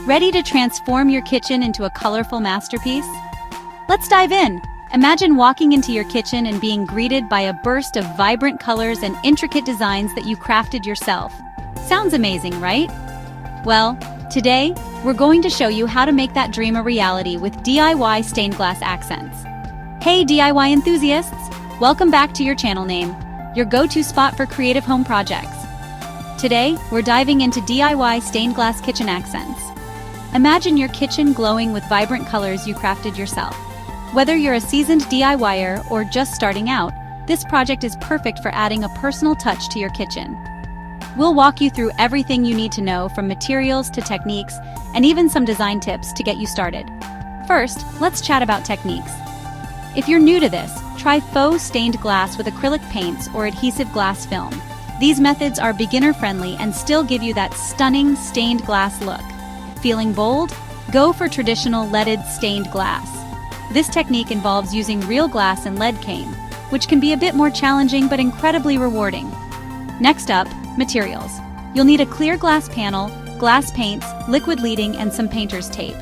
Ready to transform your kitchen into a colorful masterpiece? Let's dive in. Imagine walking into your kitchen and being greeted by a burst of vibrant colors and intricate designs that you crafted yourself. Sounds amazing, right? Well, today, we're going to show you how to make that dream a reality with DIY stained glass accents. Hey DIY enthusiasts! Welcome back to your channel name, your go-to spot for creative home projects. Today, we're diving into DIY stained glass kitchen accents. Imagine your kitchen glowing with vibrant colors you crafted yourself. Whether you're a seasoned DIYer or just starting out, this project is perfect for adding a personal touch to your kitchen. We'll walk you through everything you need to know, from materials to techniques, and even some design tips to get you started. First, let's chat about techniques. If you're new to this, try faux stained glass with acrylic paints or adhesive glass film. These methods are beginner-friendly and still give you that stunning stained glass look. Feeling bold? Go for traditional leaded stained glass. This technique involves using real glass and lead cane, which can be a bit more challenging but incredibly rewarding. Next up, materials. You'll need a clear glass panel, glass paints, liquid leading, and some painter's tape.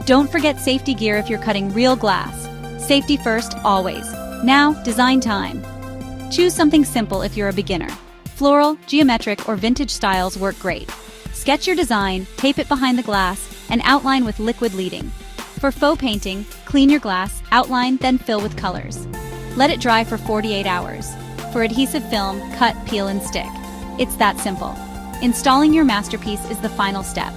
Don't forget safety gear if you're cutting real glass. Safety first, always. Now, design time. Choose something simple if you're a beginner. Floral, geometric, or vintage styles work great. Sketch your design, tape it behind the glass, and outline with liquid leading. For faux painting, clean your glass, outline, then fill with colors. Let it dry for 48 hours. For adhesive film, cut, peel, and stick. It's that simple. Installing your masterpiece is the final step.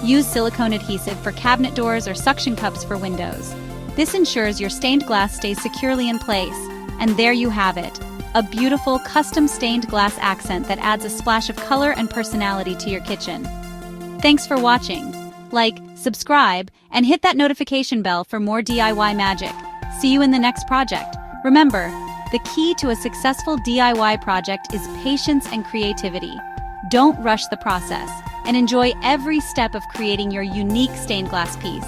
Use silicone adhesive for cabinet doors or suction cups for windows. This ensures your stained glass stays securely in place. And there you have it, a beautiful custom stained glass accent that adds a splash of color and personality to your kitchen. Thanks for watching. Like, subscribe, and hit that notification bell for more DIY magic. See you in the next project. Remember, the key to a successful DIY project is patience and creativity. Don't rush the process, and enjoy every step of creating your unique stained glass piece.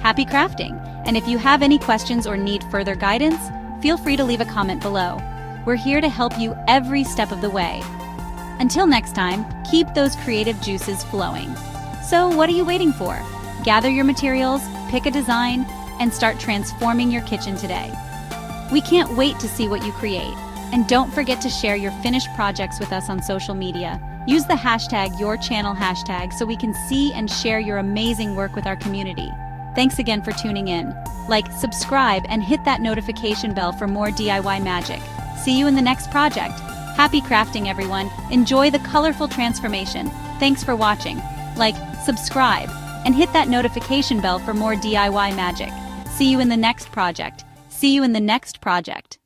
Happy crafting! And if you have any questions or need further guidance, feel free to leave a comment below. We're here to help you every step of the way. Until next time, keep those creative juices flowing. So what are you waiting for? Gather your materials, pick a design, and start transforming your kitchen today. We can't wait to see what you create. And don't forget to share your finished projects with us on social media. Use the hashtag #YourChannel so we can see and share your amazing work with our community. Thanks again for tuning in. Like, subscribe, and hit that notification bell for more DIY magic. See you in the next project. Happy crafting, everyone. Enjoy the colorful transformation. Thanks for watching. Like, subscribe, and hit that notification bell for more DIY magic. See you in the next project. See you in the next project.